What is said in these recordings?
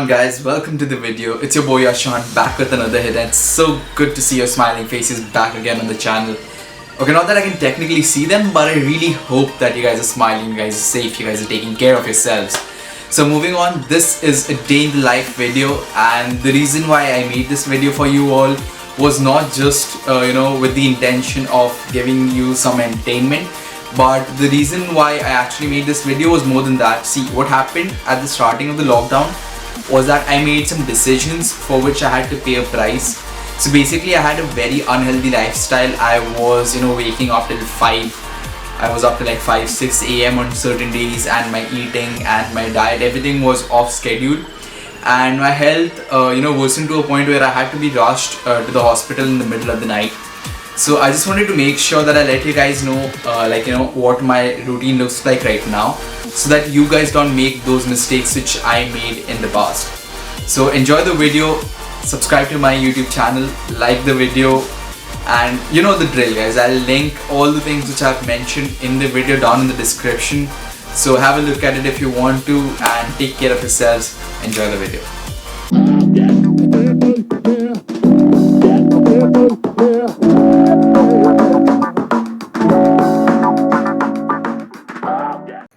Guys, welcome to the video. It's your boy Yash back with another hit, and it's so good to see your smiling faces back again on the channel. Okay, not that I can technically see them, but I really hope that you guys are smiling, you guys are safe, you guys are taking care of yourselves. So moving on, this is a day in the life video, and the reason why I made this video for you all was not just with the intention of giving you some entertainment, but the reason why I actually made this video was more than that. See, what happened at the starting of the lockdown was that I made some decisions for which I had to pay a price. So basically I had a very unhealthy lifestyle. I was waking up till 5. I was up to like 5-6 a.m. on certain days, and my eating and my diet, everything was off schedule, and my health worsened to a point where I had to be rushed to the hospital in the middle of the night. So I just wanted to make sure that I let you guys know what my routine looks like right now, so that you guys don't make those mistakes which I made in the past. So enjoy the video, subscribe to my YouTube channel, like the video, and you know the drill, guys. I'll link all the things which I've mentioned in the video down in the description. So have a look at it if you want to, and take care of yourselves. Enjoy the video.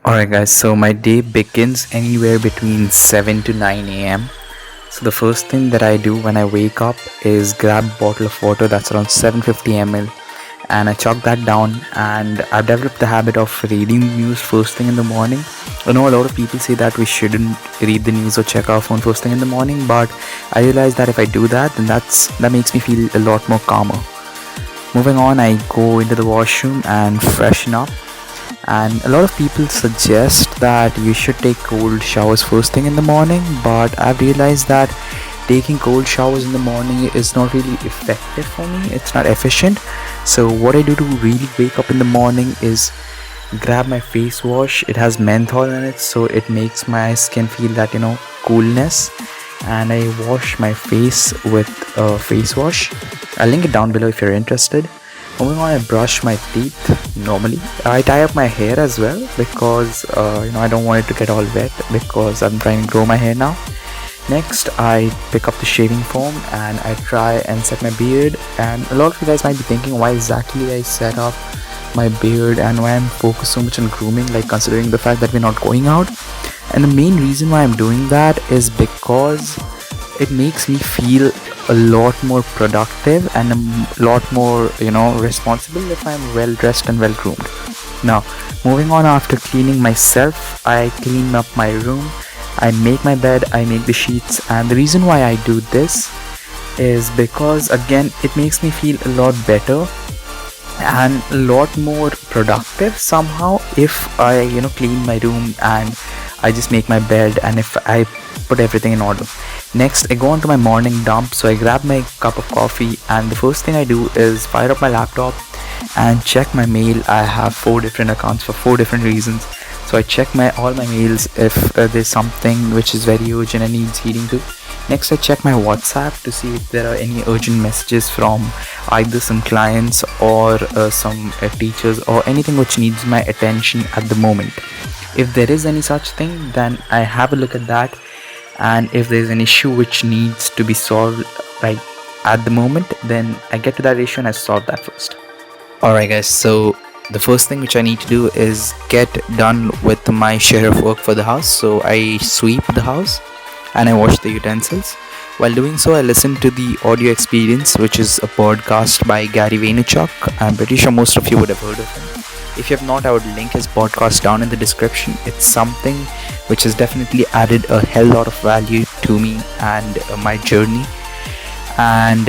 Alright guys, so my day begins anywhere between 7 to 9 a.m. So the first thing that I do when I wake up is grab a bottle of water that's around 750 ml, and I chuck that down, and I've developed the habit of reading the news first thing in the morning. I know a lot of people say that we shouldn't read the news or check our phone first thing in the morning, but I realize that if I do that, then that makes me feel a lot more calmer. Moving on, I go into the washroom and freshen up. And a lot of people suggest that you should take cold showers first thing in the morning, but I've realized that taking cold showers in the morning is not really effective for me. It's not efficient. So what I do to really wake up in the morning is grab my face wash. It has menthol in it, so it makes my skin feel that coolness, and I wash my face with a face wash. I'll link it down below if you're interested. Moving on, I brush my teeth normally. I tie up my hair as well because I don't want it to get all wet, because I'm trying to grow my hair now. Next, I pick up the shaving foam and I try and set my beard. And a lot of you guys might be thinking why exactly I set up my beard and why I'm focused so much on grooming, like considering the fact that we're not going out. And the main reason why I'm doing that is because it makes me feel a lot more productive and a lot more responsible if I'm well dressed and well groomed. Now moving on, after cleaning myself, I clean up my room, I make my bed, I make the sheets. And the reason why I do this is because, again, it makes me feel a lot better and a lot more productive somehow if I clean my room and I just make my bed and if I put everything in order. Next, I go on to my morning dump. So I grab my cup of coffee, and the first thing I do is fire up my laptop and check my mail. I have 4 different accounts for 4 different reasons. So I check all my mails if there's something which is very urgent and needs heeding to. Next, I check my WhatsApp to see if there are any urgent messages from either some clients or some teachers or anything which needs my attention at the moment. If there is any such thing, then I have a look at that, and if there's an issue which needs to be solved right at the moment, then I get to that issue and I solve that first. Alright guys, so the first thing which I need to do is get done with my share of work for the house. So I sweep the house and I wash the utensils. While doing so, I listen to the audio experience, which is a podcast by Gary Vaynerchuk. I'm pretty sure most of you would have heard of him. If you have not, I would link his podcast down in the description. It's something which has definitely added a hell lot of value to me and my journey. And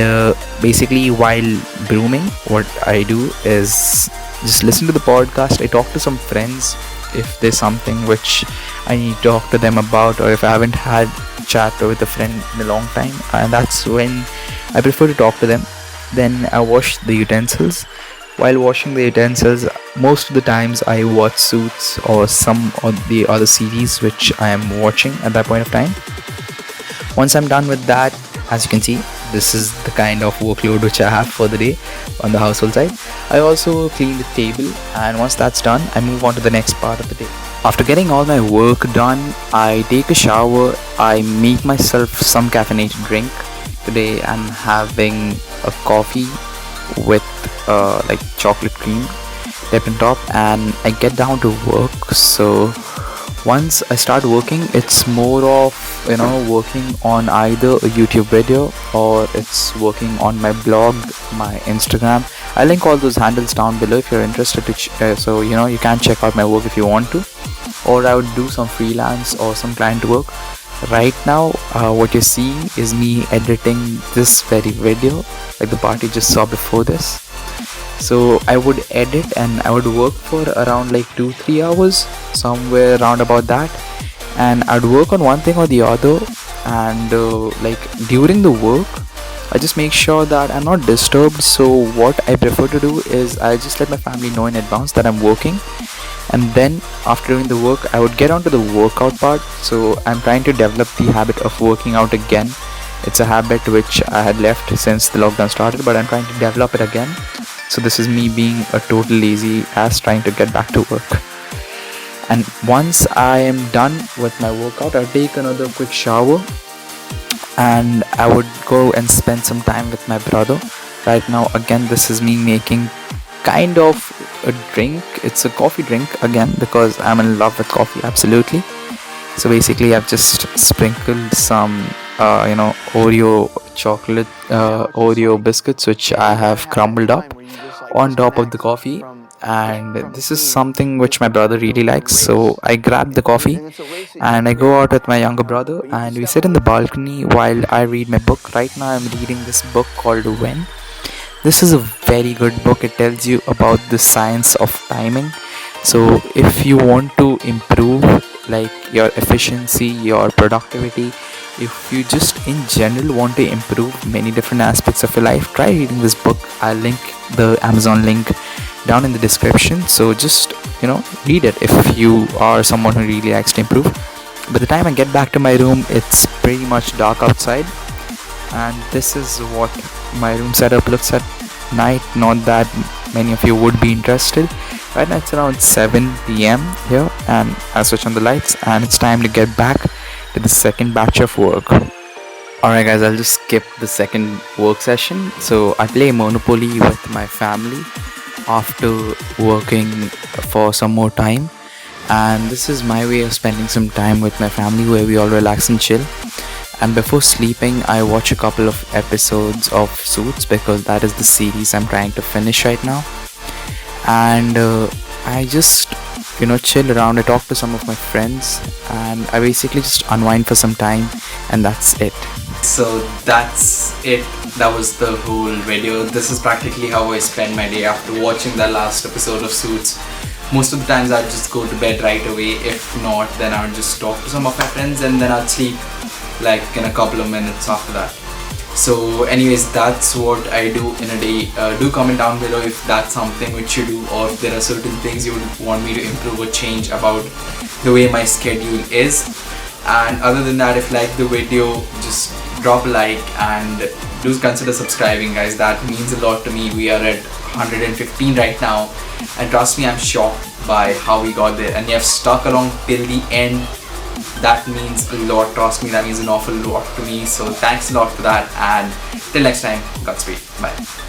basically, while grooming, what I do is just listen to the podcast. I talk to some friends if there's something which I need to talk to them about, or if I haven't had chat with a friend in a long time, and that's when I prefer to talk to them. Then I wash the utensils. While washing the utensils, most of the times I watch Suits or some of the other series which I am watching at that point of time. Once I'm done with that, as you can see, this is the kind of workload which I have for the day on the household side. I also clean the table, and once that's done, I move on to the next part of the day. After getting all my work done, I take a shower, I make myself some caffeinated drink. Today I'm having a coffee with like chocolate cream dipped on top, and I get down to work. So once I start working, it's more of working on either a YouTube video or it's working on my blog, my Instagram. I link all those handles down below if you're interested to so you can check out my work if you want to, or I would do some freelance or some client work. Right now, what you're seeing is me editing this very video, like the part you just saw before this. So I would edit and I would work for around like 2-3 hours, somewhere around about that, and I'd work on one thing or the other. And like during the work, I just make sure that I'm not disturbed. So what I prefer to do is I just let my family know in advance that I'm working, and then after doing the work I would get on to the workout part. So I'm trying to develop the habit of working out again. It's a habit which I had left since the lockdown started, but I'm trying to develop it again. So this is me being a total lazy ass trying to get back to work. And once I am done with my workout, I'll take another quick shower and I would go and spend some time with my brother. Right now, again, this is me making kind of a drink. It's a coffee drink again because I'm in love with coffee, absolutely. So basically I've just sprinkled some Oreo chocolate Oreo biscuits which I have crumbled up on top of the coffee, and this is something which my brother really likes. So I grab the coffee and I go out with my younger brother and we sit in the balcony while I read my book. Right now I'm reading this book called When. This is a very good book. It tells you about the science of timing. So if you want to improve like your efficiency, your productivity, if you just in general want to improve many different aspects of your life, try reading this book. I'll link the Amazon link down in the description. So just read it if you are someone who really likes to improve. By the time I get back to my room, it's pretty much dark outside, and this is what my room setup looks at night. Not that many of you would be interested. Right now it's around 7 p.m. here, and I switch on the lights and it's time to get back to the second batch of work. Alright guys, I'll just skip the second work session. So I play Monopoly with my family after working for some more time, and this is my way of spending some time with my family where we all relax and chill. And before sleeping, I watch a couple of episodes of Suits because that is the series I'm trying to finish right now. And I just chill around. I talk to some of my friends and I basically just unwind for some time, and that's it. So that's it. That was the whole video. This is practically how I spend my day after watching the last episode of Suits. Most of the times I'd just go to bed right away. If not, then I would just talk to some of my friends and then I'd sleep like in a couple of minutes after that. So anyways, that's what I do in a day. Do comment down below if that's something which you do, or if there are certain things you would want me to improve or change about the way my schedule is. And other than that, if you like the video, just drop a like and do consider subscribing, guys. That means a lot to me. We are at 115 right now, and trust me, I'm shocked by how we got there, and you have stuck along till the end. That means a lot. Trust me, that means an awful lot to me. So thanks a lot for that, and till next time, Godspeed. Bye.